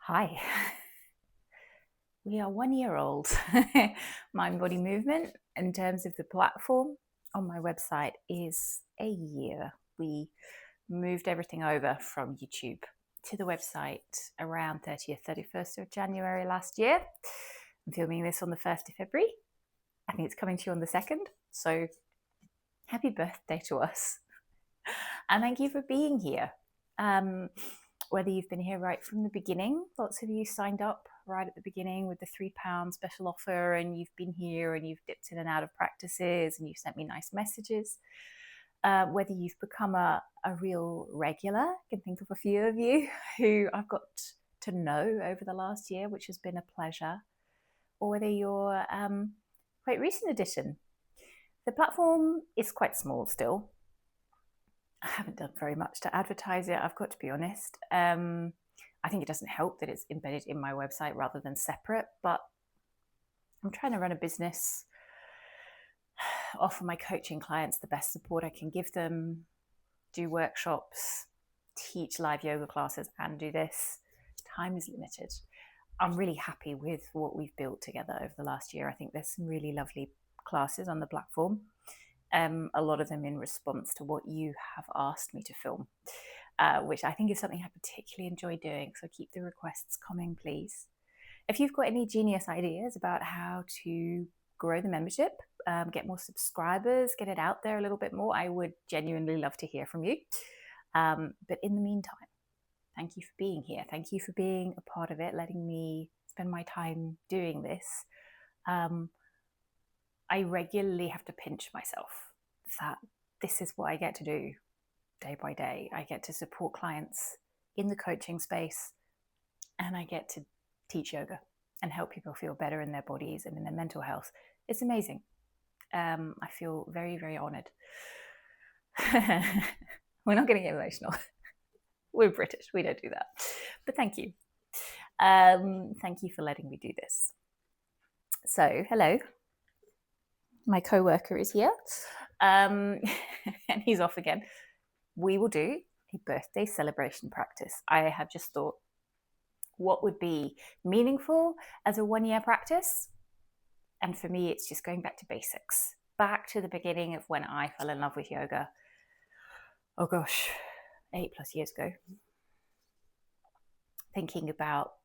Hi, we are 1 year old. Mind Body Movement, in terms of the platform on my website, is a year. We moved everything over from YouTube to the website around 30th, 31st of January last year. I'm filming this on the 1st of February. I think it's coming to you on the 2nd. So happy birthday to us. And thank you for being here. Whether you've been here right from the beginning, lots of you signed up right at the beginning with the £3 special offer, and you've been here and you've dipped in and out of practices and you've sent me nice messages. Whether you've become a real regular, I can think of a few of you who I've got to know over the last year, which has been a pleasure, or whether you're quite recent addition. The platform is quite small still. I haven't done very much to advertise it, I've got to be honest. I think it doesn't help that it's embedded in my website rather than separate, but I'm trying to run a business, offer my coaching clients the best support I can give them, do workshops, teach live yoga classes, and do this. Time is limited. I'm really happy with what we've built together over the last year. I think there's some really lovely classes on the platform. A lot of them in response to what you have asked me to film, which I think is something I particularly enjoy doing. So keep the requests coming, please. If you've got any genius ideas about how to grow the membership, get more subscribers, get it out there a little bit more, I would genuinely love to hear from you. But in the meantime, thank you for being here. Thank you for being a part of it, letting me spend my time doing this. I regularly have to pinch myself that this is what I get to do day by day. I get to support clients in the coaching space, and I get to teach yoga and help people feel better in their bodies and in their mental health. It's amazing. I feel very, very honored. We're not going to get emotional. We're British. We don't do that. But thank you. Thank you for letting me do this. So, hello. My co-worker is here, and he's off again. We will do a birthday celebration practice. I have just thought, what would be meaningful as a 1-year practice? And for me, it's just going back to basics, back to the beginning of when I fell in love with yoga. Oh gosh, 8+ years ago. Thinking about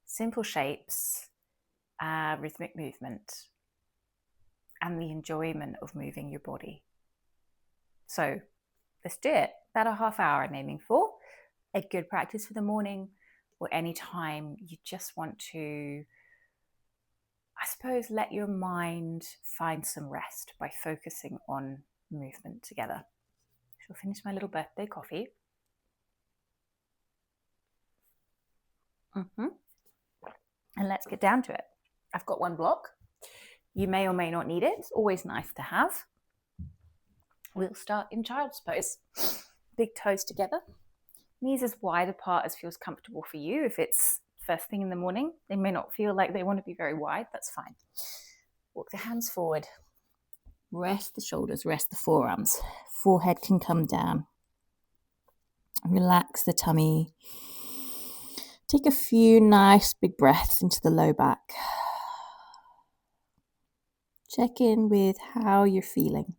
simple shapes, rhythmic movement, and the enjoyment of moving your body. So let's do it. About a half hour I'm aiming for. A good practice for the morning, or any time you just want to, I suppose, let your mind find some rest by focusing on movement together. I shall finish my little birthday coffee. And let's get down to it. I've got one block. You may or may not need it. It's always nice to have. We'll start in child's pose. Big toes together. Knees as wide apart as feels comfortable for you. If it's first thing in the morning, they may not feel like they want to be very wide. That's fine. Walk the hands forward. Rest the shoulders, rest the forearms. Forehead can come down. Relax the tummy. Take a few nice big breaths into the low back. Check in with how you're feeling.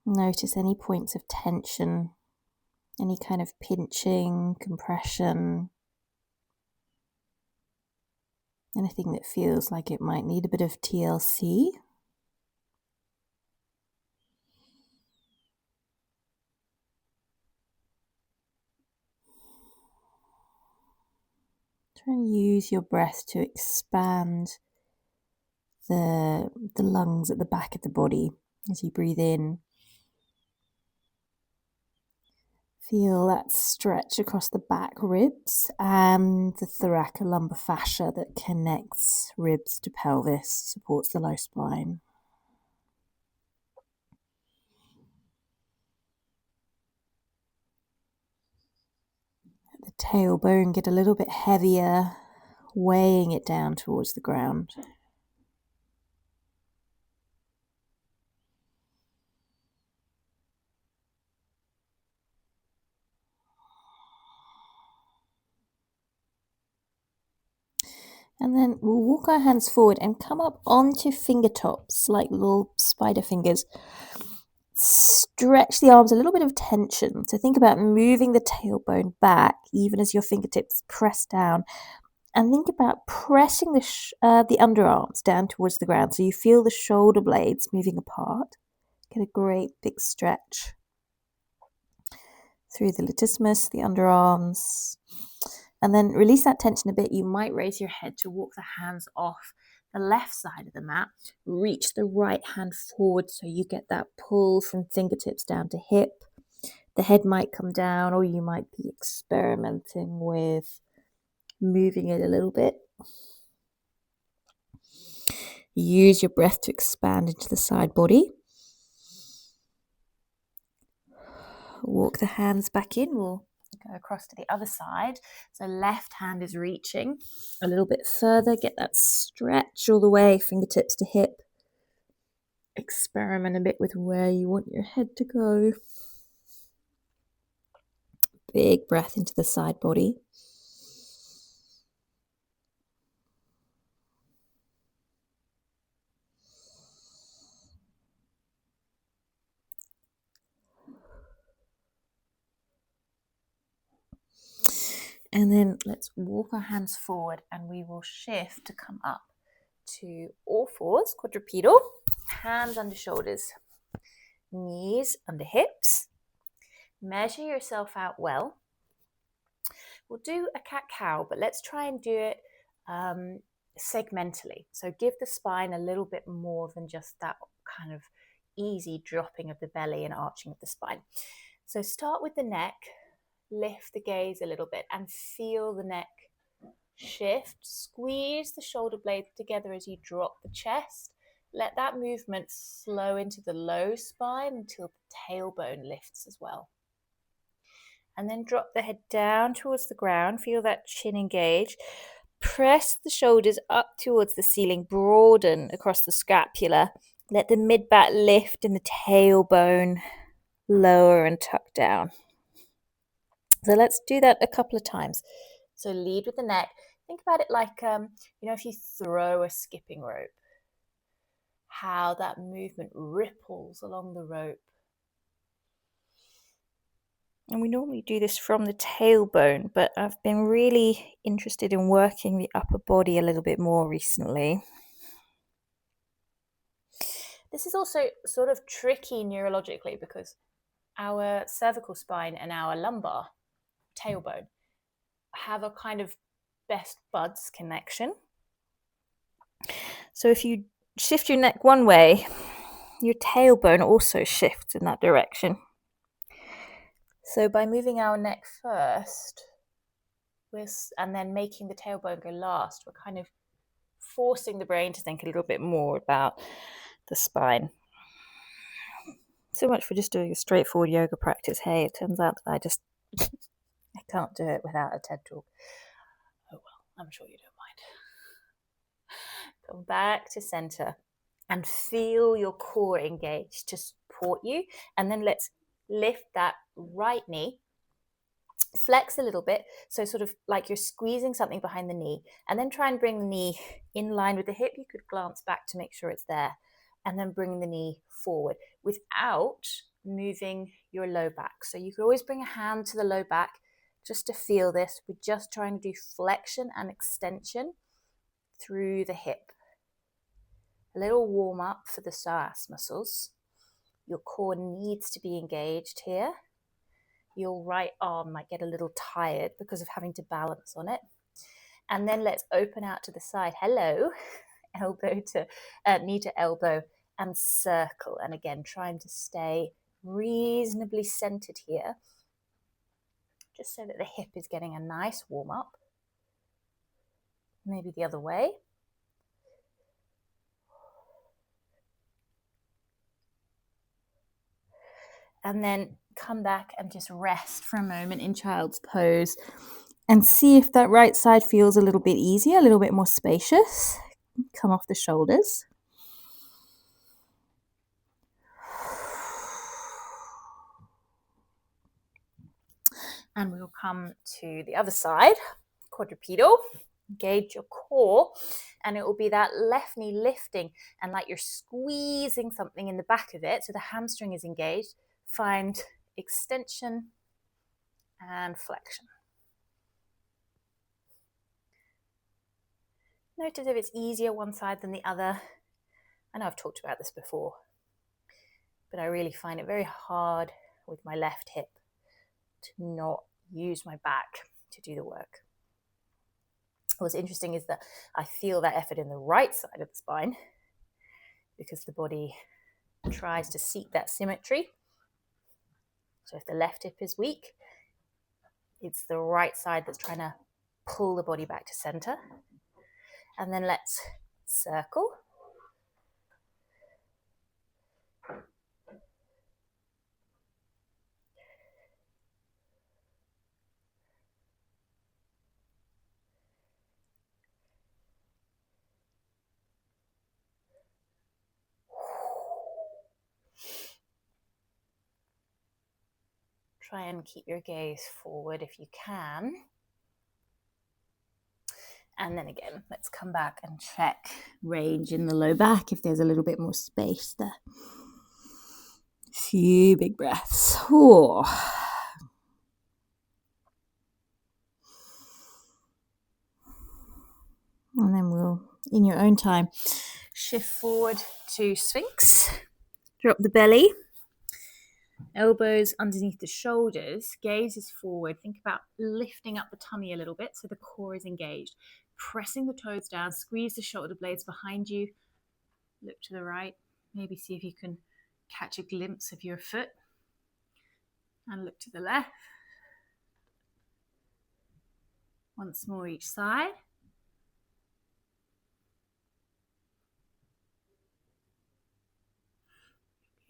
Notice any points of tension, any kind of pinching, compression, anything that feels like it might need a bit of TLC. Try and use your breath to expand the lungs at the back of the body as you breathe in. Feel that stretch across the back ribs and the thoracolumbar fascia that connects ribs to pelvis, supports the low spine. Let the tailbone get a little bit heavier, weighing it down towards the ground. And then we'll walk our hands forward and come up onto fingertips, like little spider fingers. Stretch the arms, a little bit of tension. So think about moving the tailbone back, even as your fingertips press down. And think about pressing the underarms down towards the ground. So you feel the shoulder blades moving apart. Get a great big stretch through the latissimus, the underarms. And then release that tension a bit. You might raise your head to walk the hands off the left side of the mat. Reach the right hand forward so you get that pull from fingertips down to hip. The head might come down, or you might be experimenting with moving it a little bit. Use your breath to expand into the side body. Walk the hands back in. We'll go across to the other side. So left hand is reaching a little bit further. Get that stretch all the way, fingertips to hip. Experiment a bit with where you want your head to go. Big breath into the side body. And then let's walk our hands forward and we will shift to come up to all fours, quadrupedal, hands under shoulders, knees under hips. Measure yourself out well. We'll do a cat-cow, but let's try and do it segmentally. So give the spine a little bit more than just that kind of easy dropping of the belly and arching of the spine. So start with the neck, lift the gaze a little bit and feel the neck shift. Squeeze the shoulder blades together as you drop the chest. Let that movement flow into the low spine until the tailbone lifts as well. And then drop the head down towards the ground. Feel that chin engage. Press the shoulders up towards the ceiling. Broaden across the scapula. Let the mid-back lift and the tailbone lower and tuck down. So let's do that a couple of times. So lead with the neck. Think about it like, if you throw a skipping rope, how that movement ripples along the rope. And we normally do this from the tailbone, but I've been really interested in working the upper body a little bit more recently. This is also sort of tricky neurologically because our cervical spine and our lumbar tailbone have a kind of best buds connection. So if you shift your neck one way, your tailbone also shifts in that direction. So by moving our neck first, and then making the tailbone go last, we're kind of forcing the brain to think a little bit more about the spine. So much for just doing a straightforward yoga practice. Hey, it turns out that I can't do it without a TED talk. Oh well, I'm sure you don't mind. Come back to center and feel your core engage to support you. And then let's lift that right knee. Flex a little bit, so sort of like you're squeezing something behind the knee, and then try and bring the knee in line with the hip. You could glance back to make sure it's there, and then bring the knee forward without moving your low back. So you could always bring a hand to the low back just to feel this. We're just trying to do flexion and extension through the hip. A little warm up for the psoas muscles. Your core needs to be engaged here. Your right arm might get a little tired because of having to balance on it. And then let's open out to the side. Hello, knee to elbow and circle. And again, trying to stay reasonably centered here, just so that the hip is getting a nice warm up. Maybe the other way. And then come back and just rest for a moment in child's pose and see if that right side feels a little bit easier, a little bit more spacious. Come off the shoulders. And we'll come to the other side, quadrupedal. Engage your core, and it will be that left knee lifting and like you're squeezing something in the back of it, so the hamstring is engaged. Find extension and flexion. Notice if it's easier one side than the other. I know I've talked about this before, but I really find it very hard with my left hip to not use my back to do the work. What's interesting is that I feel that effort in the right side of the spine because the body tries to seek that symmetry. So if the left hip is weak, it's the right side that's trying to pull the body back to center. And then let's circle. Try and keep your gaze forward if you can. And then again, let's come back and check range in the low back if there's a little bit more space there. Few big breaths. Ooh. And then we'll, in your own time, shift forward to Sphinx. Drop the belly. Elbows underneath the shoulders. Gaze is forward. Think about lifting up the tummy a little bit so the core is engaged. Pressing the toes down. Squeeze the shoulder blades behind you. Look to the right. Maybe see if you can catch a glimpse of your foot. And look to the left. Once more each side.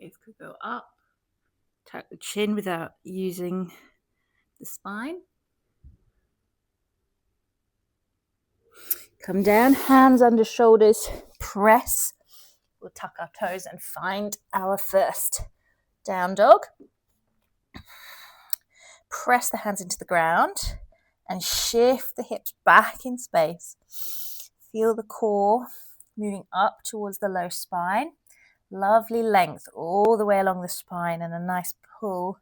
Gaze could go up. Tuck the chin without using the spine. Come down, hands under shoulders, press. We'll tuck our toes and find our first down dog. Press the hands into the ground and shift the hips back in space. Feel the core moving up towards the low spine. Lovely length all the way along the spine and a nice pull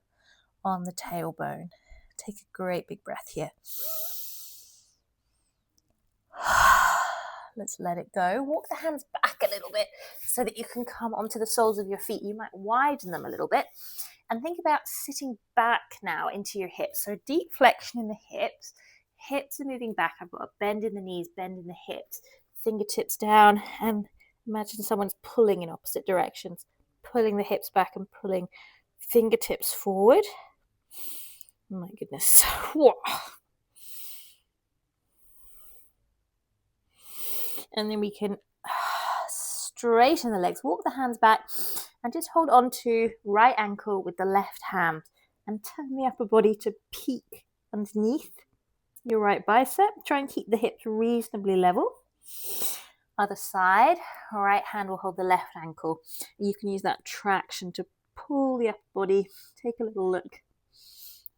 on the tailbone. Take a great big breath here. Let's let it go. Walk the hands back a little bit so that you can come onto the soles of your feet. You might widen them a little bit. And think about sitting back now into your hips. So deep flexion in the hips. Hips are moving back. I've got a bend in the knees, bend in the hips. Fingertips down, and imagine someone's pulling in opposite directions. Pulling the hips back and pulling fingertips forward. Oh my goodness. Whoa. And then we can straighten the legs, walk the hands back, and just hold on to right ankle with the left hand and turn the upper body to peek underneath your right bicep. Try and keep the hips reasonably level. Other side, right hand will hold the left ankle. You can use that traction to pull the upper body. Take a little look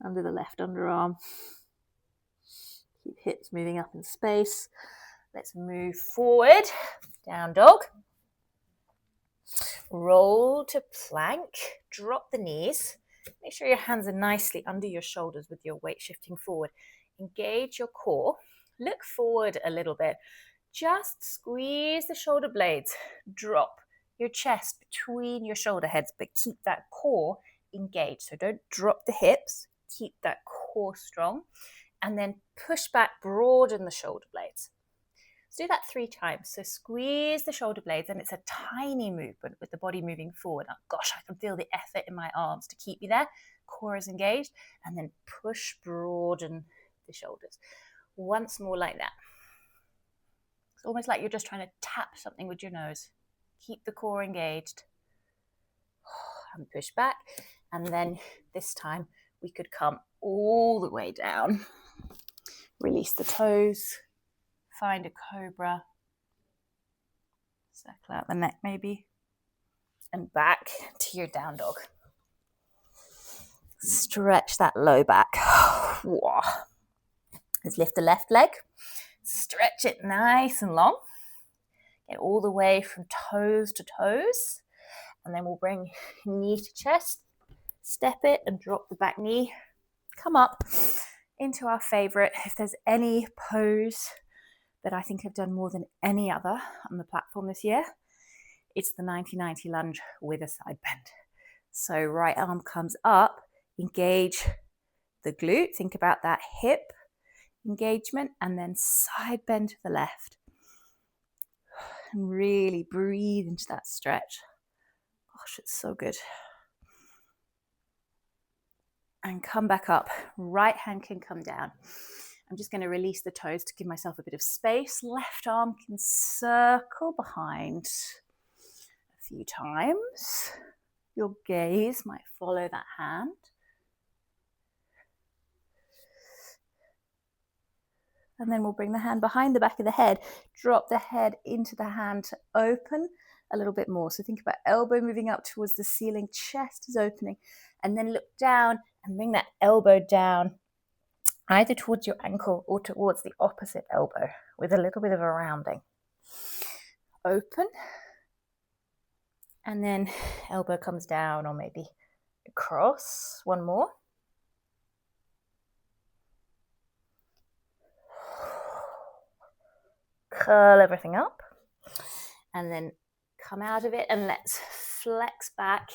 under the left underarm. Keep hips moving up in space. Let's move forward, down dog. Roll to plank, drop the knees. Make sure your hands are nicely under your shoulders with your weight shifting forward. Engage your core. Look forward a little bit. Just squeeze the shoulder blades. Drop your chest between your shoulder heads, but keep that core engaged. So don't drop the hips. Keep that core strong. And then push back, broaden the shoulder blades. Do that 3 times. So squeeze the shoulder blades, and it's a tiny movement with the body moving forward. Oh gosh, I can feel the effort in my arms to keep me there. Core is engaged, and then push, broaden the shoulders. Once more like that. It's almost like you're just trying to tap something with your nose. Keep the core engaged. And push back. And then this time we could come all the way down. Release the toes. Find a cobra, circle out the neck maybe, and back to your down dog. Stretch that low back. Let's lift the left leg. Stretch it nice and long. Get all the way from toes to toes. And then we'll bring knee to chest, step it and drop the back knee. Come up into our favorite. If there's any pose that I think I've done more than any other on the platform this year, it's the 90-90 lunge with a side bend. So right arm comes up, engage the glute. Think about that hip engagement, and then side bend to the left. And really breathe into that stretch. Gosh, it's so good. And come back up. Right hand can come down. I'm just going to release the toes to give myself a bit of space. Left arm can circle behind a few times. Your gaze might follow that hand. And then we'll bring the hand behind the back of the head. Drop the head into the hand to open a little bit more. So think about elbow moving up towards the ceiling, chest is opening. And then look down and bring that elbow down either towards your ankle or towards the opposite elbow with a little bit of a rounding. Open. And then elbow comes down or maybe across. One more. Curl everything up. And then come out of it and let's flex back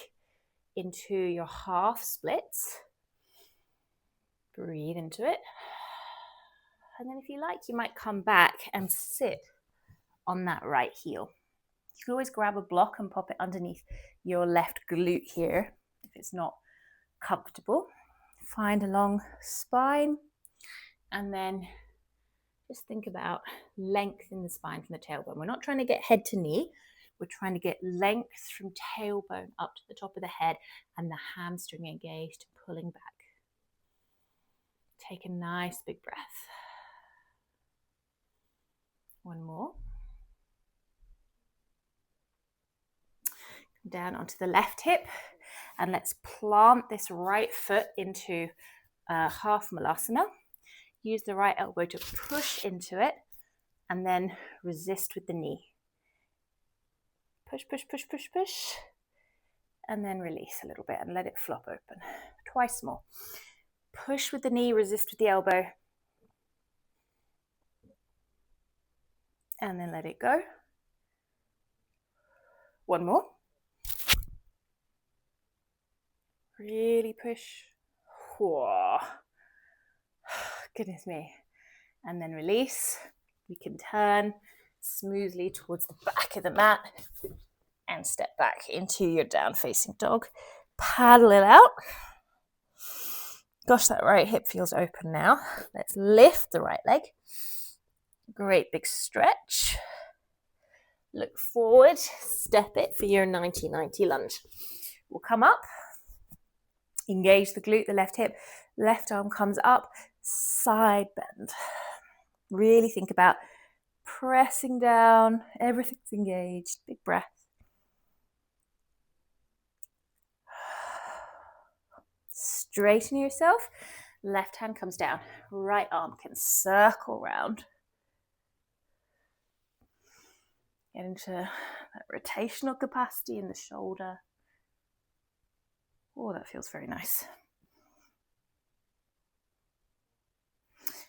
into your half splits. Breathe into it. And then if you like, you might come back and sit on that right heel. You can always grab a block and pop it underneath your left glute here if it's not comfortable. Find a long spine and then just think about length in the spine from the tailbone. We're not trying to get head to knee. We're trying to get length from tailbone up to the top of the head and the hamstring engaged, pulling back. Take a nice big breath. One more. Come down onto the left hip and let's plant this right foot into half malasana. Use the right elbow to push into it and then resist with the knee. Push, push, push, push, push. And then release a little bit and let it flop open. Twice more. Push with the knee, resist with the elbow. And then let it go. One more. Really push. Whoa. Goodness me. And then release. We can turn smoothly towards the back of the mat and step back into your down facing dog. Paddle it out. Gosh, that right hip feels open now. Let's lift the right leg. Great big stretch. Look forward, step it for your 90-90 lunge. We'll come up, engage the glute, the left hip, left arm comes up, side bend. Really think about pressing down, everything's engaged, big breath. Straighten yourself, left hand comes down, right arm can circle round. Get into that rotational capacity in the shoulder. Oh, that feels very nice.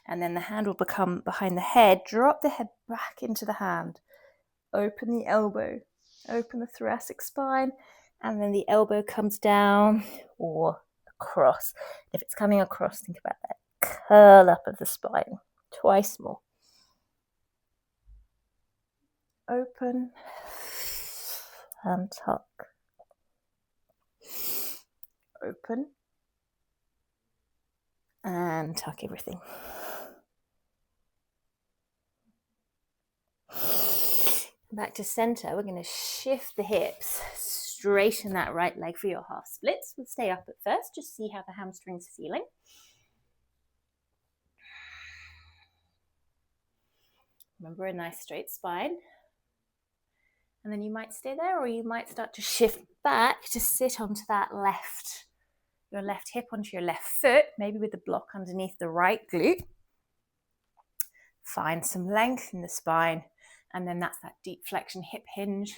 And then the hand will become behind the head. Drop the head back into the hand. Open the elbow. Open the thoracic spine. And then the elbow comes down or across. If it's coming across, think about that curl up of the spine. Twice more. Open and tuck. Open and tuck everything. Back to center. We're going to shift the hips, straighten that right leg for your half splits. We'll stay up at first, just see how the hamstrings are feeling. Remember, a nice straight spine. And then you might stay there, or you might start to shift back to sit onto that your left hip onto your left foot, maybe with the block underneath the right glute. Find some length in the spine, and then that's that deep flexion hip hinge.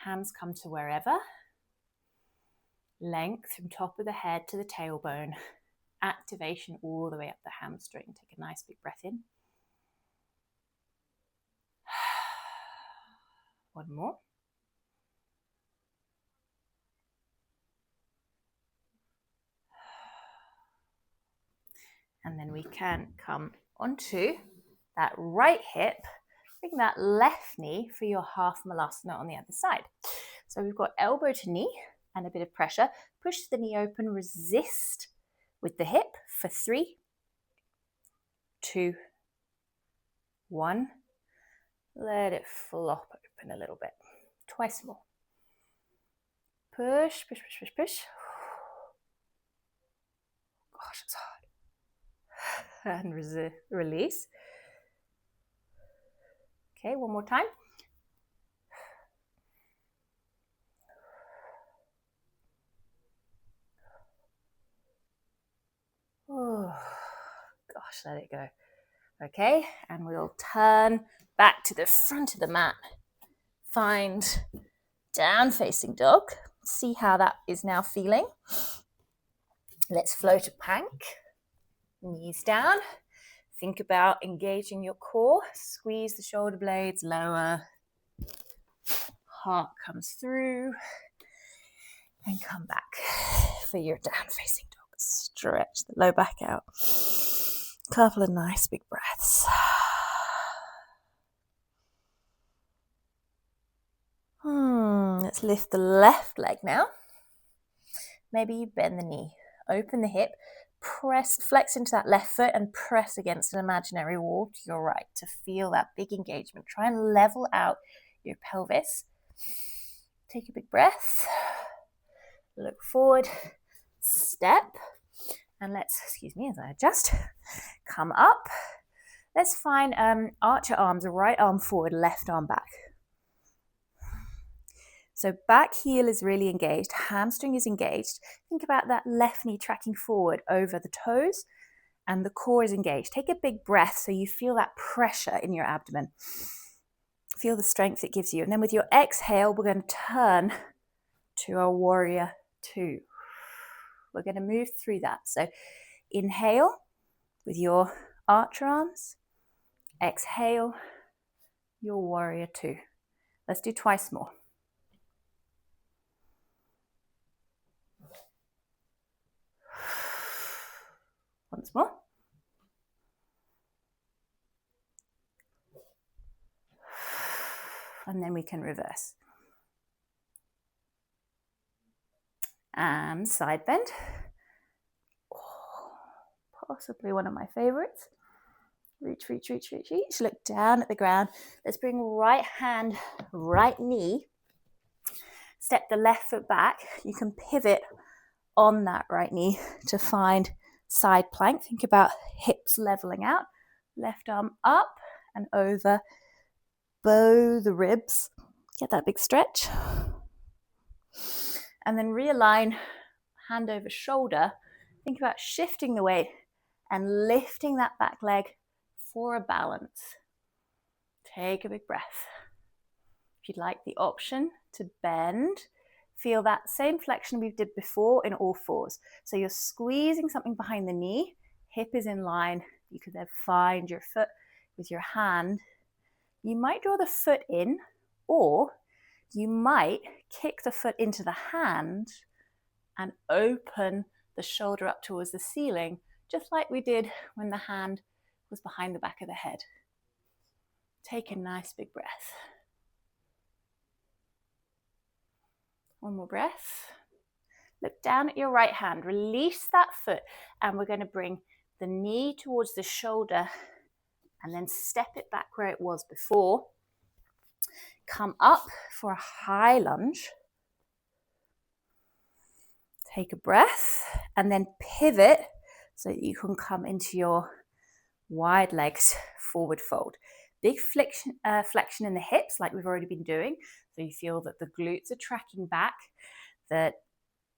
Hands come to wherever. Length from top of the head to the tailbone. Activation all the way up the hamstring. Take a nice big breath in. One more. And then we can come onto that right hip. Bring that left knee for your half malasana on the other side. So we've got elbow to knee and a bit of pressure. Push the knee open, resist with the hip for 3, 2, 1. Let it flop open a little bit. Twice more. Push, push, push, push, push. Gosh, it's hard. And release. Okay, one more time. Oh, gosh, let it go. Okay, and we'll turn back to the front of the mat. Find down facing dog. See how that is now feeling. Let's float a plank. Knees down. Think about engaging your core. Squeeze the shoulder blades lower. Heart comes through. And come back for your down facing dog. Stretch the low back out. Couple of nice big breaths. Let's lift the left leg now. Maybe you bend the knee, open the hip, press, flex into that left foot and press against an imaginary wall to your right to feel that big engagement. Try and level out your pelvis. Take a big breath. Look forward, step, and let's, excuse me as I adjust, come up. Let's find arch your arms, right arm forward, left arm back. So back heel is really engaged, hamstring is engaged. Think about that left knee tracking forward over the toes and the core is engaged. Take a big breath so you feel that pressure in your abdomen. Feel the strength it gives you. And then with your exhale, we're going to turn to our warrior 2. We're going to move through that. So inhale with your arch arms. Exhale, your warrior 2. Let's do twice more. Once more. And then we can reverse. And side bend. Oh, possibly one of my favorites. Reach, reach, reach, reach, reach. Look down at the ground. Let's bring right hand, right knee. Step the left foot back. You can pivot on that right knee to find side plank. Think about hips leveling out. Left arm up and over. Bow the ribs. Get that big stretch. And then realign, hand over shoulder. Think about shifting the weight and lifting that back leg for a balance. Take a big breath. If you'd like the option to bend, feel that same flexion we did before in all fours. So you're squeezing something behind the knee, hip is in line. You could then find your foot with your hand. You might draw the foot in, or you might kick the foot into the hand and open the shoulder up towards the ceiling, just like we did when the hand was behind the back of the head. Take a nice big breath. One more breath. Look down at your right hand, release that foot, and we're going to bring the knee towards the shoulder and then step it back where it was before. Come up for a high lunge. Take a breath and then pivot so that you can come into your wide legs forward fold. Big flexion in the hips like we've already been doing. So you feel that the glutes are tracking back, that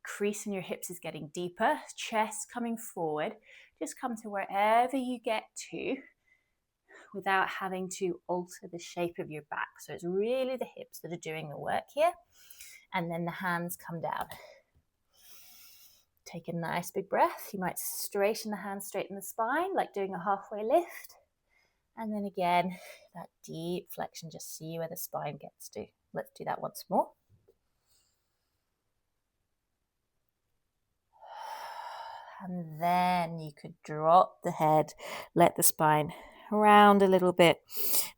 crease in your hips is getting deeper, chest coming forward. Just come to wherever you get to. without having to alter the shape of your back. So it's really the hips that are doing the work here. And then the hands come down. Take a nice big breath. You might straighten the hands, straighten the spine, like doing a halfway lift. And then again, that deep flexion, just see where the spine gets to. Let's do that once more. And then you could drop the head, let the spine round a little bit,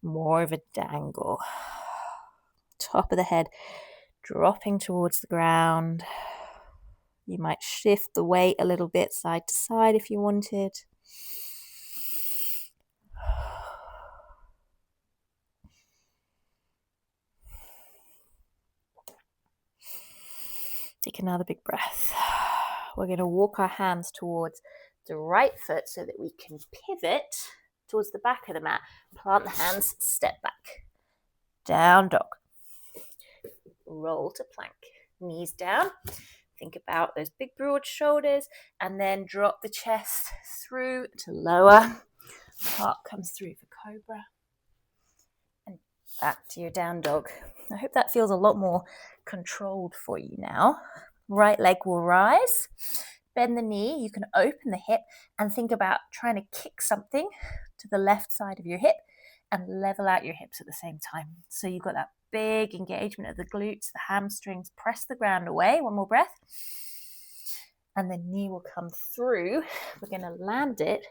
more of a dangle. Top of the head dropping towards the ground. You might shift the weight a little bit side to side if you wanted. Take another big breath. We're going to walk our hands towards the right foot so that we can pivot towards the back of the mat. Plant the hands, step back. Down dog. Roll to plank. Knees down. Think about those big broad shoulders and then drop the chest through to lower. Heart comes through for cobra. And back to your down dog. I hope that feels a lot more controlled for you now. Right leg will rise. Bend the knee. You can open the hip and think about trying to kick something to the left side of your hip and level out your hips at the same time. So you've got that big engagement of the glutes, the hamstrings. Press the ground away. One more breath. And the knee will come through. We're going to land it.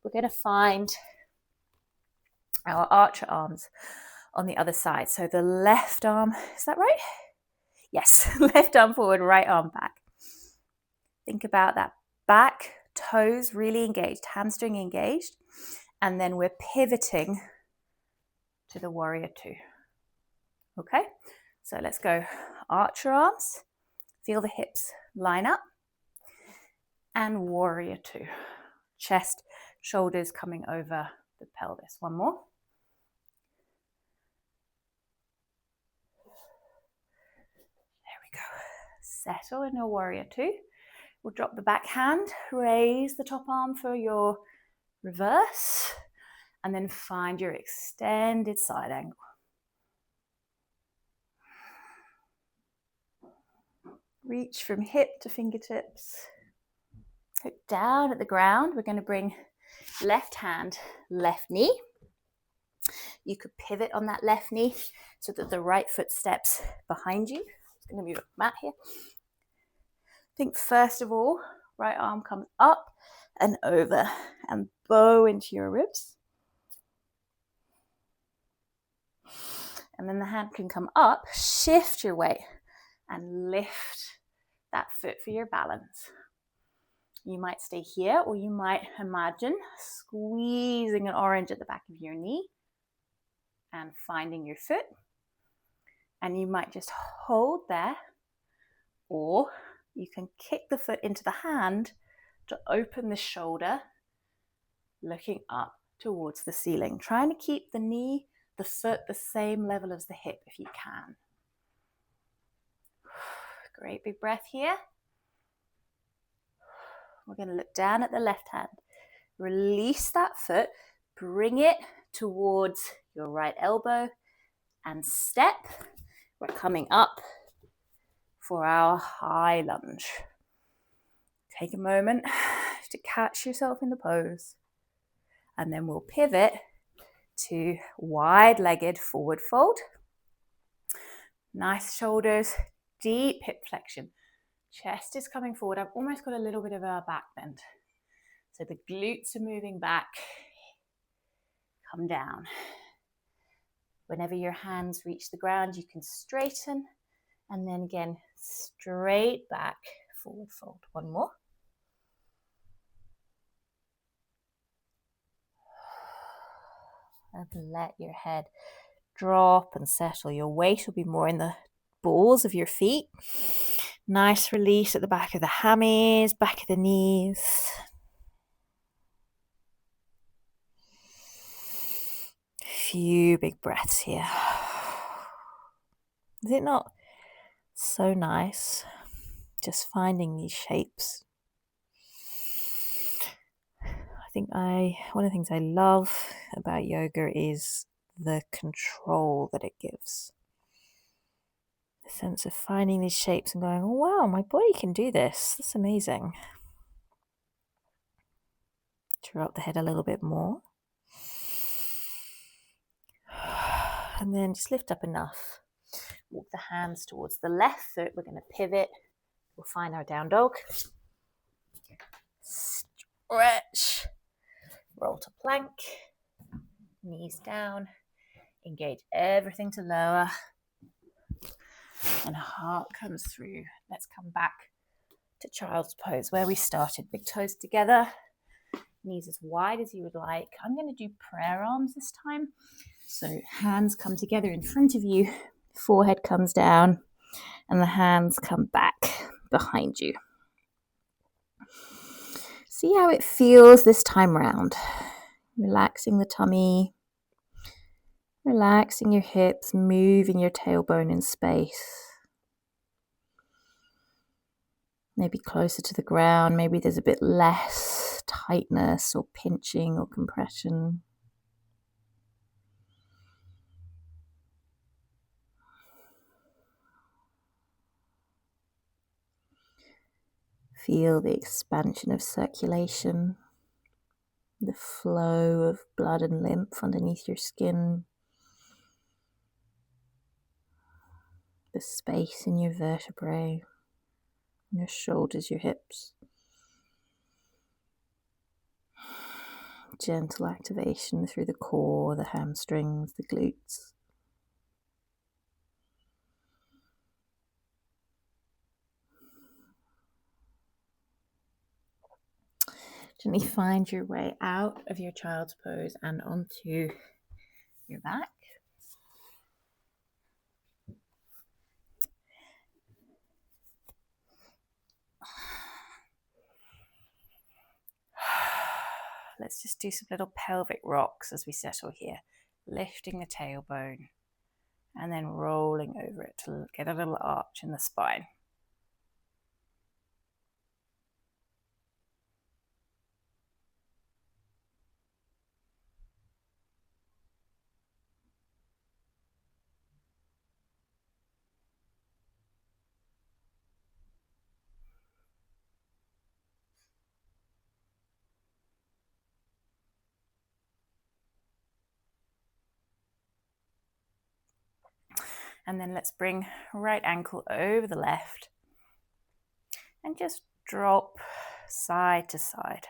We're going to find our archer arms on the other side. So the left arm, is that right? Yes, left arm forward, right arm back. Think about that back, toes really engaged, hamstring engaged. And then we're pivoting to the warrior two. Okay, so let's go archer arms. Feel the hips line up. And warrior two. Chest, shoulders coming over the pelvis. One more. There we go. Settle in your warrior two. We'll drop the back hand, raise the top arm for your reverse, and then find your extended side angle. Reach from hip to fingertips. Look down at the ground. We're going to bring left hand, left knee. You could pivot on that left knee so that the right foot steps behind you. I'm going to move the mat here. Think first of all, right arm comes up and over and bow into your ribs. And then the hand can come up, shift your weight and lift that foot for your balance. You might stay here or you might imagine squeezing an orange at the back of your knee and finding your foot. And you might just hold there, or you can kick the foot into the hand to open the shoulder, looking up towards the ceiling. Trying to keep the knee, the foot the same level as the hip if you can. Great big breath here. We're going to look down at the left hand. Release that foot, bring it towards your right elbow and step. We're coming up for our high lunge. Take a moment to catch yourself in the pose. And then we'll pivot to wide-legged forward fold. Nice shoulders, deep hip flexion. Chest is coming forward. I've almost got a little bit of a back bend. So the glutes are moving back. Come down. Whenever your hands reach the ground, you can straighten. And then again, straight back, forward fold. One more. And let your head drop and settle. Your weight will be more in the balls of your feet. Nice release at the back of the hammies, back of the knees. Few big breaths here. Is it not so nice just finding these shapes? I think one of the things I love about yoga is the control that it gives. The sense of finding these shapes and going, oh, wow, my body can do this. That's amazing. Drop the head a little bit more. And then just lift up enough. Walk the hands towards the left foot. We're going to pivot. We'll find our down dog. Stretch. Roll to plank. Knees down. Engage everything to lower. And heart comes through. Let's come back to child's pose where we started. Big toes together. Knees as wide as you would like. I'm going to do prayer arms this time. So hands come together in front of you, forehead comes down, and the hands come back behind you. See how it feels this time round. Relaxing the tummy, relaxing your hips, moving your tailbone in space. Maybe closer to the ground, maybe there's a bit less tightness or pinching or compression. Feel the expansion of circulation, the flow of blood and lymph underneath your skin, the space in your vertebrae, your shoulders, your hips. Gentle activation through the core, the hamstrings, the glutes. Gently find your way out of your child's pose and onto your back. Let's just do some little pelvic rocks as we settle here. Lifting the tailbone and then rolling over it to get a little arch in the spine. And then let's bring right ankle over the left and just drop side to side.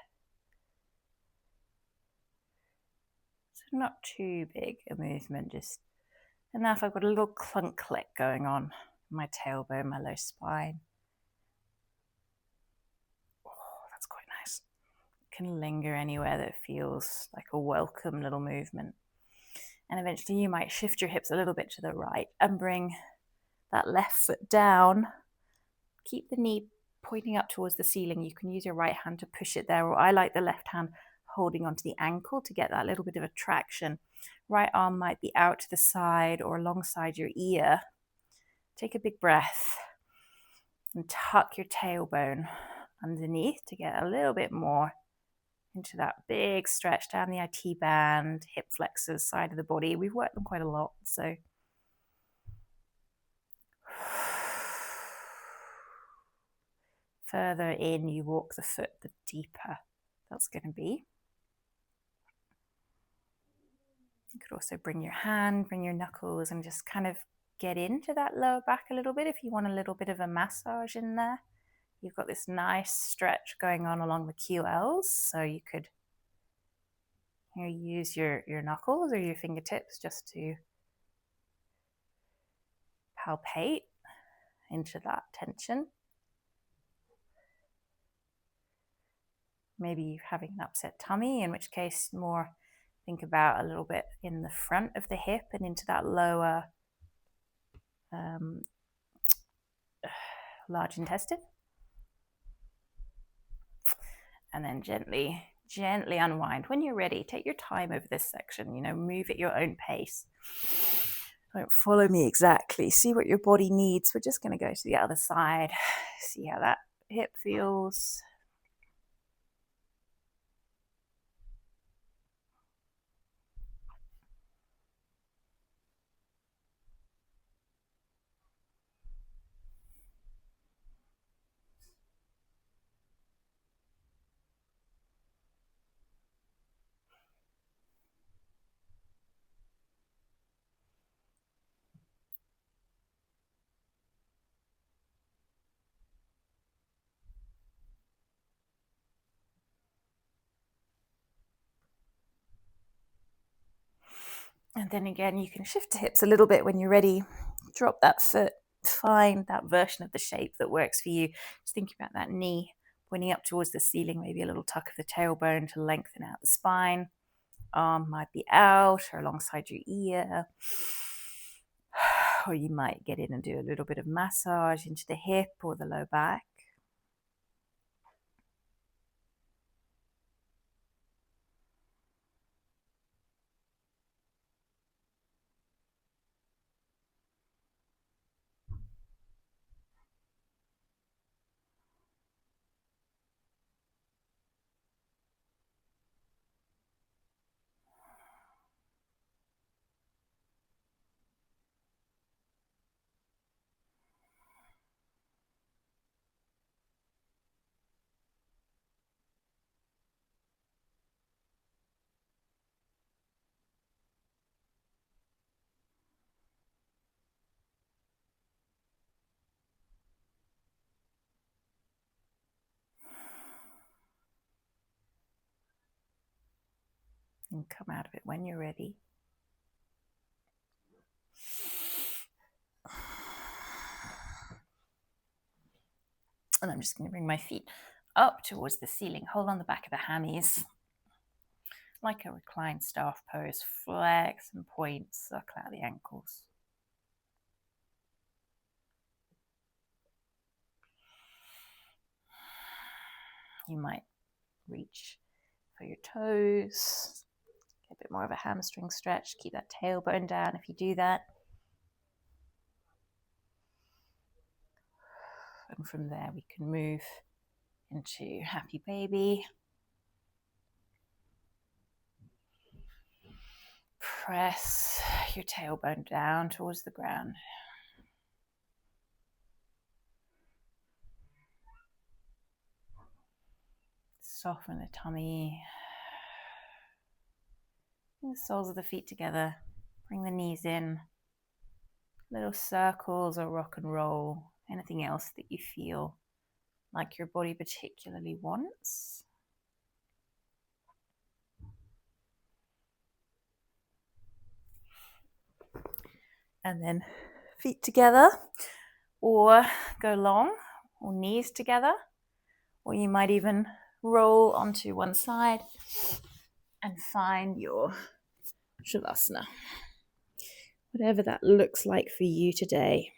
So not too big a movement, just enough. I've got a little clunk click going on in my tailbone, my low spine. Oh, that's quite nice. You can linger anywhere that feels like a welcome little movement. And eventually you might shift your hips a little bit to the right and bring that left foot down. Keep the knee pointing up towards the ceiling. You can use your right hand to push it there, or I like the left hand holding onto the ankle to get that little bit of a traction. Right arm might be out to the side or alongside your ear. Take a big breath and tuck your tailbone underneath to get a little bit more into that big stretch down the IT band, hip flexors, side of the body. We've worked them quite a lot, so further in you walk the foot, the deeper that's going to be. You could also bring your hand, bring your knuckles, and just kind of get into that lower back a little bit if you want a little bit of a massage in there. You've got this nice stretch going on along the QLs, so you could use your knuckles or your fingertips just to palpate into that tension. Maybe you're having an upset tummy, in which case more think about a little bit in the front of the hip and into that lower large intestine. And then gently unwind. When you're ready, take your time over this section, move at your own pace. Don't follow me exactly. See what your body needs. We're just going to go to the other side. See how that hip feels. And then again, you can shift the hips a little bit when you're ready. Drop that foot. Find that version of the shape that works for you. Just thinking about that knee pointing up towards the ceiling, maybe a little tuck of the tailbone to lengthen out the spine. Arm might be out or alongside your ear. Or you might get in and do a little bit of massage into the hip or the low back. And come out of it when you're ready. And I'm just going to bring my feet up towards the ceiling. Hold on the back of the hammies. Like a reclined staff pose. Flex and point, circle out the ankles. You might reach for your toes. Get a bit more of a hamstring stretch. Keep that tailbone down if you do that. And from there we can move into happy baby. Press your tailbone down towards the ground. Soften the tummy. Bring the soles of the feet together. Bring the knees in. Little circles or rock and roll. Anything else that you feel like your body particularly wants. And then feet together, or go long, or knees together, or you might even roll onto one side and find your Shavasana. Whatever that looks like for you today.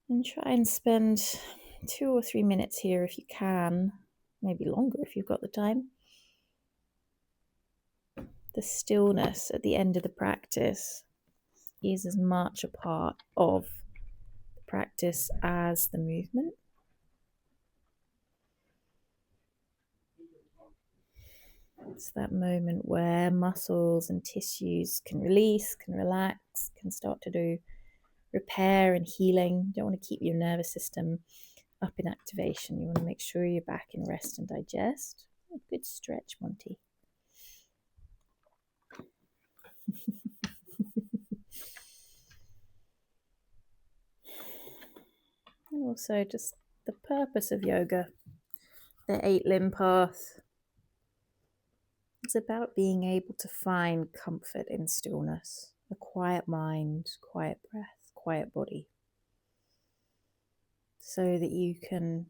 And try and spend 2 or 3 minutes here if you can, maybe longer if you've got the time. The stillness at the end of the practice is as much a part of the practice as the movement. It's that moment where muscles and tissues can release, can relax, can start to do repair and healing. You don't want to keep your nervous system up in activation. You want to make sure you're back in rest and digest. A good stretch, Monty. And also just the purpose of yoga, the 8-limb path. It's about being able to find comfort in stillness, a quiet mind, quiet breath, quiet body, so that you can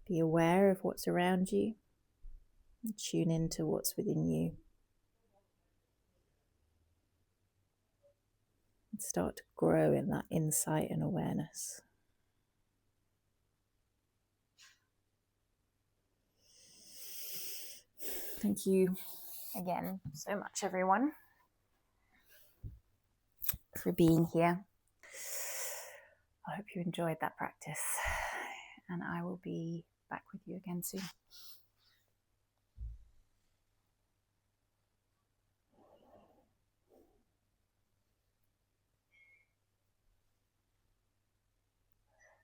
be aware of what's around you and tune into what's within you. And start to grow in that insight and awareness. Thank you again so much, everyone, for being here. I hope you enjoyed that practice, and I will be back with you again soon.